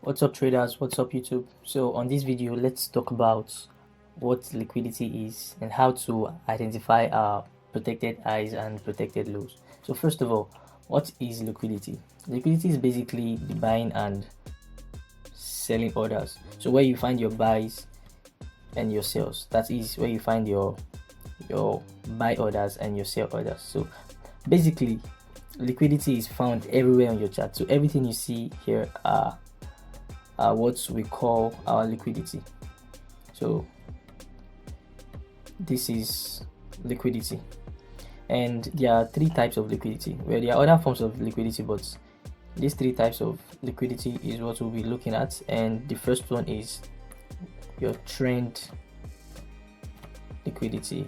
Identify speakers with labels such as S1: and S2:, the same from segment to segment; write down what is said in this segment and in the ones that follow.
S1: What's up traders, what's up YouTube? So on this video, let's talk about what liquidity is and how to identify our protected highs and protected lows. So first of all, what is liquidity? Liquidity is basically the buying and selling orders. So where you find your buys and your sales, that is where you find your buy orders and your sell orders. So basically liquidity is found everywhere on your chart. So everything you see here are what we call our liquidity. So this is liquidity, and there are three types of liquidity. Well, there are other forms of liquidity, but these three types of liquidity is what we'll be looking at. And the first one is your trend liquidity,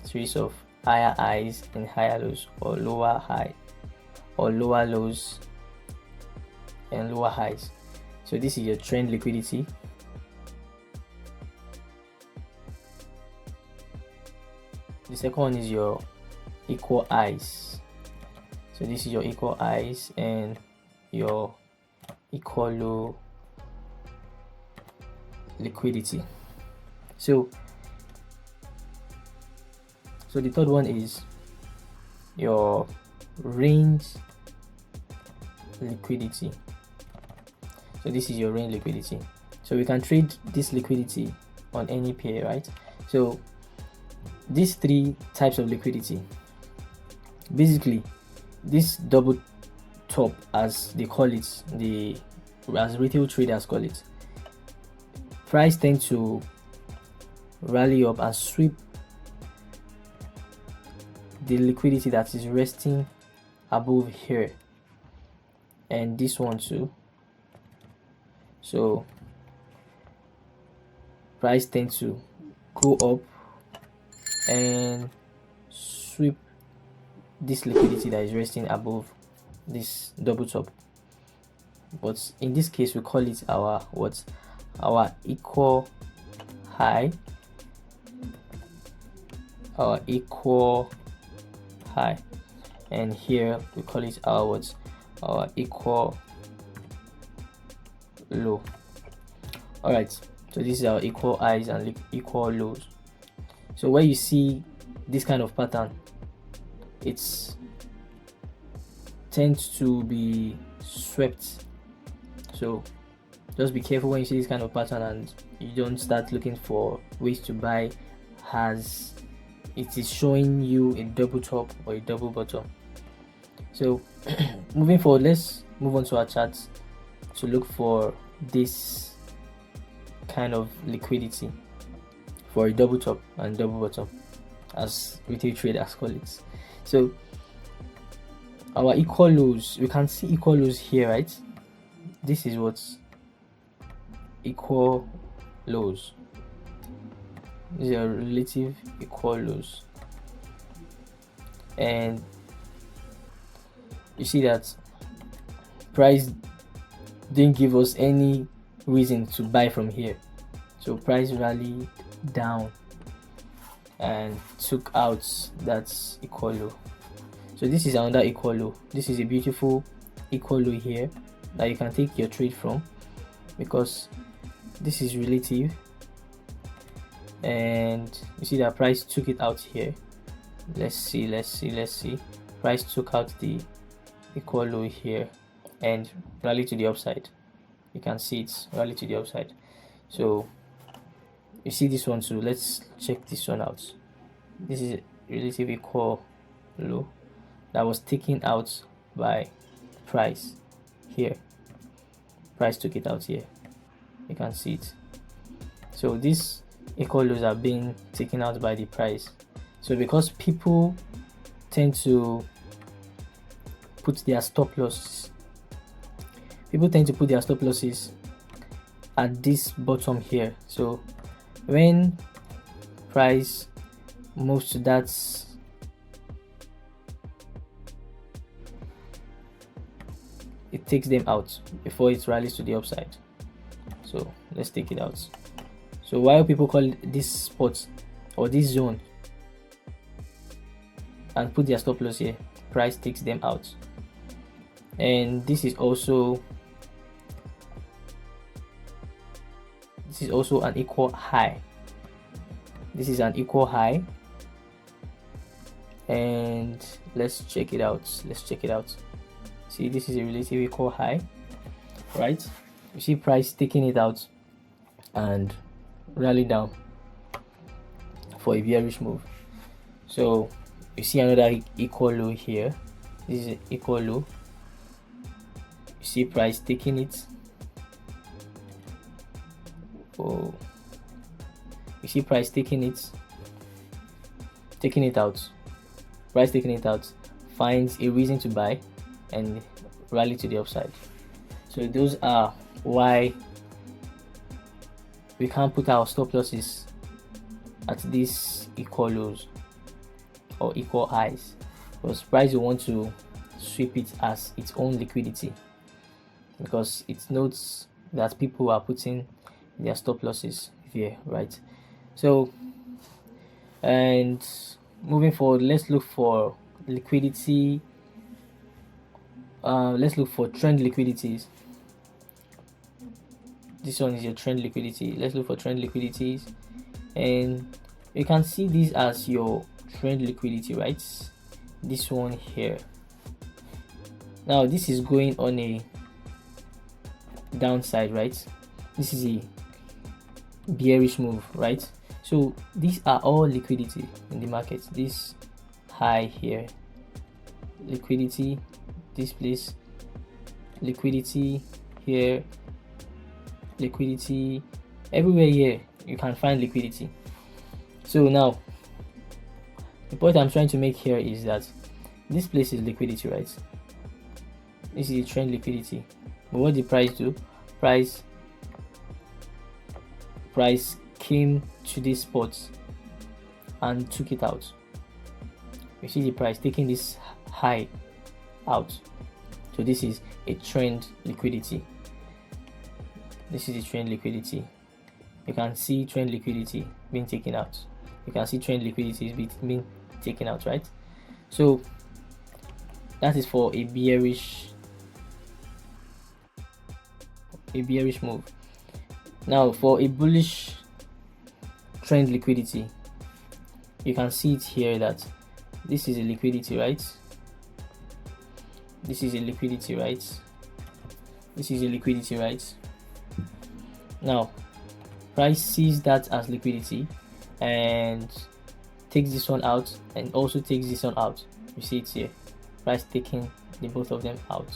S1: series of higher highs and higher lows, or lower high or lower lows and lower highs. So this is your trend liquidity. The second one is your equal highs. So this is your equal highs and your equal low liquidity. So the third one is your range liquidity. So this is your range liquidity. So we can trade this liquidity on any pair, right? So these three types of liquidity, basically this double top, as they call it, as retail traders call it, price tends to rally up and sweep the liquidity that is resting above here, and this one too. So price tends to go up and sweep this liquidity that is resting above this double top. But in this case, we call it our equal high, and here we call it our equal low. All right, so this is our equal highs and equal lows. So where you see this kind of pattern, it tends to be swept. So just be careful when you see this kind of pattern, and you don't start looking for ways to buy as it is showing you a double top or a double bottom. So moving forward, let's move on to our charts to look for this kind of liquidity for a double top and double bottom, as retail traders call it. So our equal lows, we can see equal lows here, right? This is what's equal lows. These are relative equal lows, and you see that price didn't give us any reason to buy from here. So price rallied down and took out that equal low. So this is another equal low. This is a beautiful equal low here that you can take your trade from, because this is relative, and you see that price took it out here. Let's see. Price took out the equal low here and rally to the upside. You can see it's rally to the upside. So you see this one too. Let's check this one out. This is relative equal low that was taken out by price here. Price took it out here. You can see it. So these equal lows are being taken out by the price. So because people tend to put their stop losses, at this bottom here. So when price moves to that, it takes them out before it rallies to the upside. So let's take it out. So why people call this spot or this zone and put their stop loss here, price takes them out. And this is also this is also an equal high. This is an equal high, and let's check it out. See, this is a relative equal high, right? You see price taking it out and rally down for a bearish move. So you see another equal low here. This is an equal low. You see price taking it. Oh, you see price taking it out. Price taking it out, finds a reason to buy and rally to the upside. So those are why we can't put our stop losses at these equal lows or equal highs, because price will want to sweep it as its own liquidity, because it notes that people are putting their stop losses here, right? So, and moving forward, let's look for liquidity. Let's look for trend liquidities. This one is your trend liquidity. Let's look for trend liquidities, and you can see these as your trend liquidity, right? This one here. Now this is going on a downside, right? This is a bearish move, right? So these are all liquidity in the market. This high here, liquidity, this place, liquidity here, liquidity, everywhere here you can find liquidity. So now the point I'm trying to make here is that this place is liquidity, right? This is a trend liquidity. But what did price do? Price came to this spot and took it out. You see the price taking this high out. So this is a trend liquidity. This is a trend liquidity. You can see trend liquidity being taken out. You can see trend liquidity is being taken out, right? So that is for a bearish move. Now for a bullish trend liquidity, you can see it here that this is a liquidity, right? This is a liquidity, right? This is a liquidity, right? Now price sees that as liquidity and takes this one out and also takes this one out. You see it here, price taking the both of them out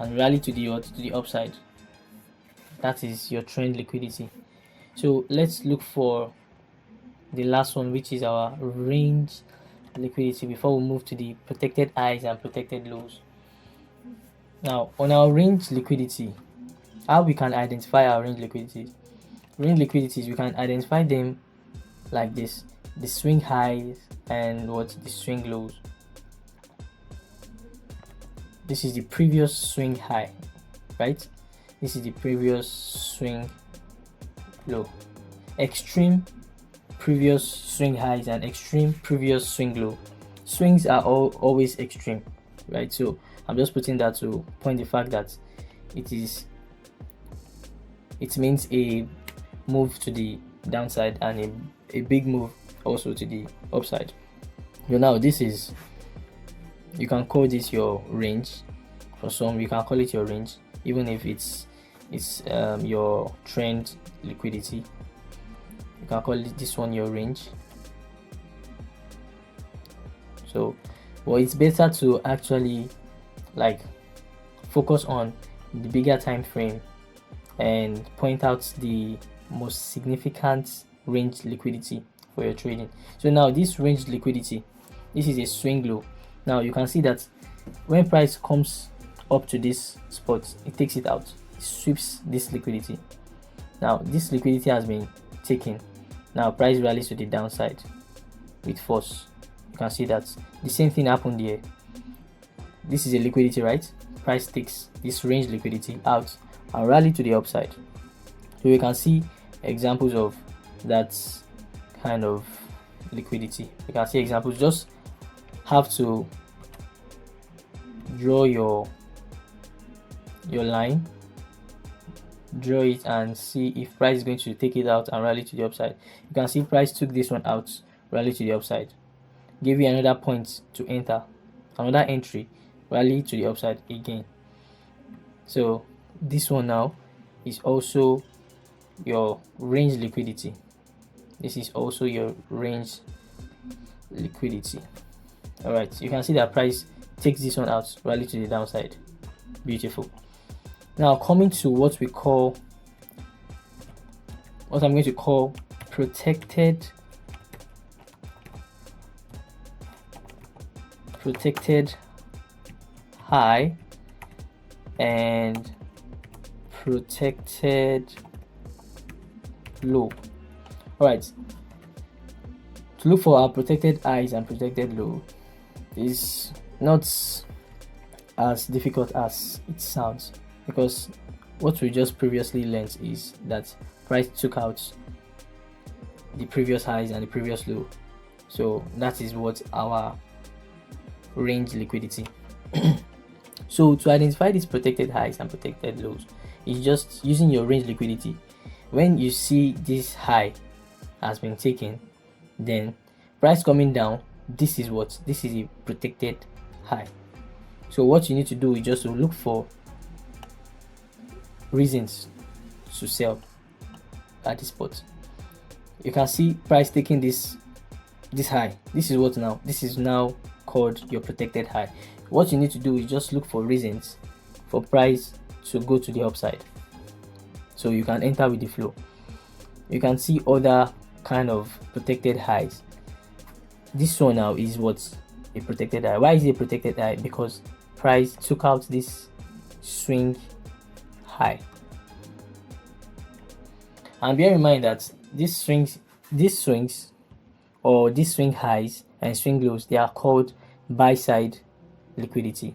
S1: and rally to the upside. That is your trend liquidity. So let's look for the last one, which is our range liquidity, before we move to the protected highs and protected lows. Now on our range liquidity, how we can identify our range liquidities? Range liquidities, we can identify them like this: the swing highs and the swing lows. This is the previous swing high, right? This is the previous swing low. Extreme previous swing highs and extreme previous swing low. Swings are always extreme, right? So I'm just putting that to point the fact that it means a move to the downside and a big move also to the upside. So now this is, you can call this your range. For some, you can call it your range, even if it's your trend liquidity. You can call this one your range. So well, it's better to actually like focus on the bigger time frame and point out the most significant range liquidity for your trading. So now this range liquidity, this is a swing low. Now you can see that when price comes up to this spot, it takes it out, it sweeps this liquidity. Now this liquidity has been taken. Now price rallies to the downside with force. You can see that the same thing happened here. This is a liquidity, right? Price takes this range liquidity out and rally to the upside. So you can see examples of that kind of liquidity. You can see examples. Just have to draw your line draw it and see if price is going to take it out and rally to the upside. You can see price took this one out, rally to the upside, give you another point to enter, another entry, rally to the upside again. So this one now is also your range liquidity. This is also your range liquidity. All right, you can see that price takes this one out, rally to the downside. Beautiful. Now coming to what I'm going to call protected high and protected low. All right, to look for our protected highs and protected low is not as difficult as it sounds, because what we just previously learned is that price took out the previous highs and the previous low. So that is what our range liquidity. So to identify these protected highs and protected lows is just using your range liquidity. When you see this high has been taken, then price coming down, this is a protected high. So what you need to do is just to look for reasons to sell at this spot. You can see price taking this high. This is now called your protected high. What you need to do is just look for reasons for price to go to the upside, so you can enter with the flow. You can see other kind of protected highs. This one now is what's a protected high. Why is it a protected high? Because price took out this swing high. And bear in mind that these swing highs and swing lows, they are called buy side liquidity,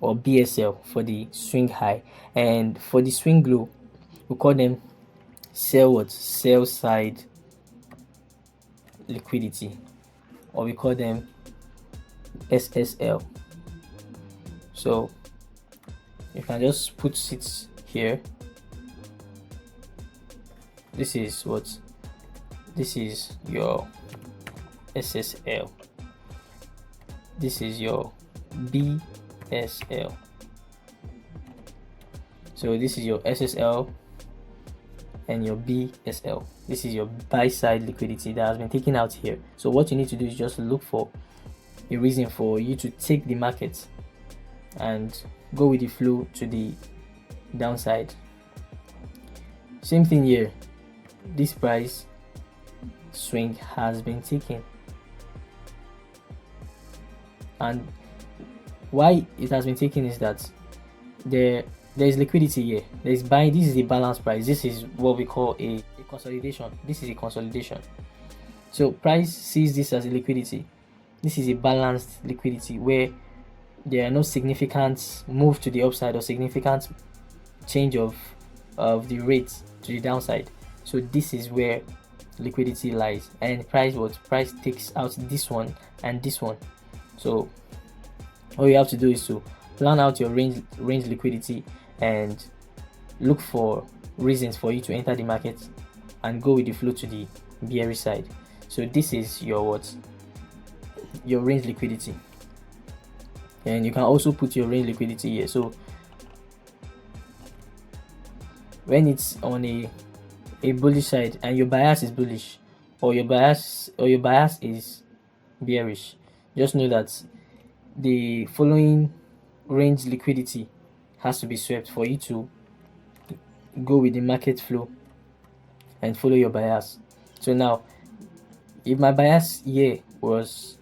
S1: or BSL for the swing high, and for the swing low we call them sell side liquidity, or we call them SSL. So you can just put it here. This is your SSL. This is your BSL. So this is your SSL and your BSL. This is your buy side liquidity that has been taken out here. So what you need to do is just look for a reason for you to take the market and go with the flow to the downside. Same thing here. This price swing has been taken, and why it has been taken is that there is liquidity here. There is buying. This is the balance price. This is what we call a consolidation. This is a consolidation. So price sees this as a liquidity. This is a balanced liquidity where there are no significant move to the upside or significant change of the rate to the downside. So this is where liquidity lies, and price takes out this one and this one. So all you have to do is to plan out your range liquidity and look for reasons for you to enter the market and go with the flow to the bearish side. So this is your range liquidity, and you can also put your range liquidity here. So when it's on a bullish side and your bias is bullish, or your bias is bearish, just know that the following range liquidity has to be swept for you to go with the market flow and follow your bias. So now, if my bias here was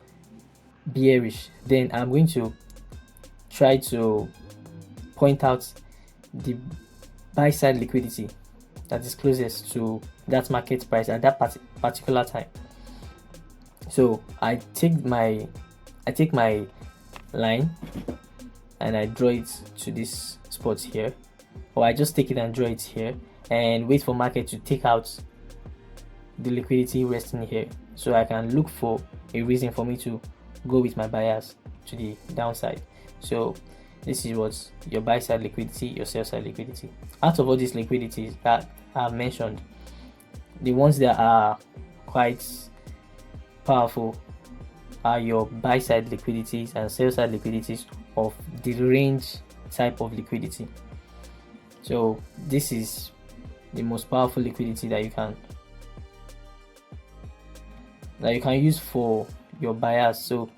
S1: bearish, then I'm going to try to point out the buy side liquidity that is closest to that market price at that particular time. So I take my line and I draw it to this spot here, or I just take it and draw it here and wait for market to take out the liquidity resting here, so I can look for a reason for me to go with my bias to the downside. So This is what your buy side liquidity, your sell side liquidity. Out of all these liquidities that I've mentioned, the ones that are quite powerful are your buy side liquidities and sell side liquidities of the range type of liquidity. So this is the most powerful liquidity that you can use for your buyers. So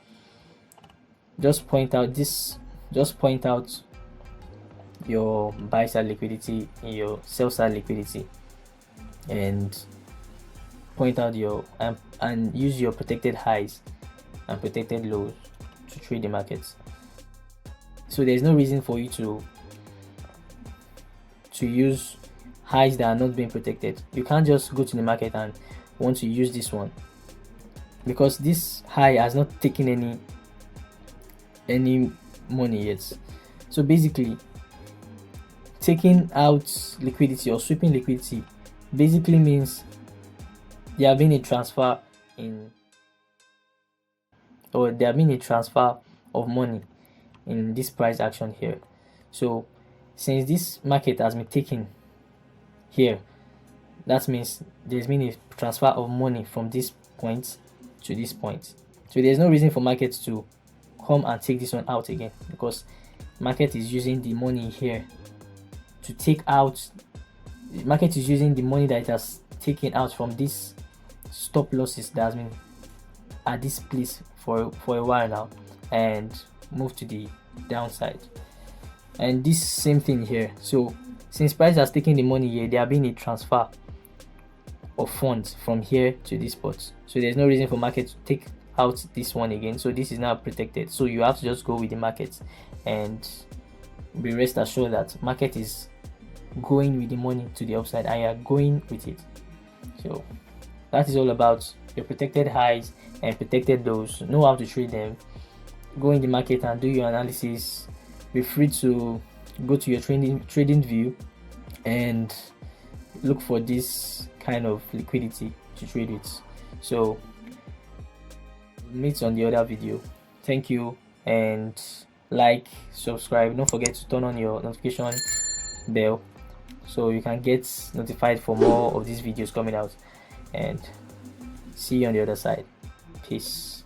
S1: just point out your buy side liquidity and your sell side liquidity, and point out your and use your protected highs and protected lows to trade the markets. So there's no reason for you to use highs that are not being protected. You can't just go to the market and want to use this one, because this high has not taken any money yet. So basically, taking out liquidity or sweeping liquidity basically means there have been a transfer of money in this price action here. So since this market has been taken here, that means there's been a transfer of money from this point to this point. So there's no reason for market to come and take this one out again, because market is using the money here to take out. The market is using the money that it has taken out from this stop losses that has been at this place for a while now, and move to the downside. And this same thing here. So since price has taken the money here, there have been a transfer of funds from here to this spot. So there's no reason for market to take out this one again. So this is now protected. So you have to just go with the market and be rest assured that market is going with the money to the upside and you are going with it. So that is all about your protected highs and protected lows. Know how to trade them. Go in the market and do your analysis. Be free to go to your trading view and look for this kind of liquidity to trade with. So meet on the other video. Thank you, and like, subscribe. Don't forget to turn on your notification bell so you can get notified for more of these videos coming out, and see you on the other side. Peace.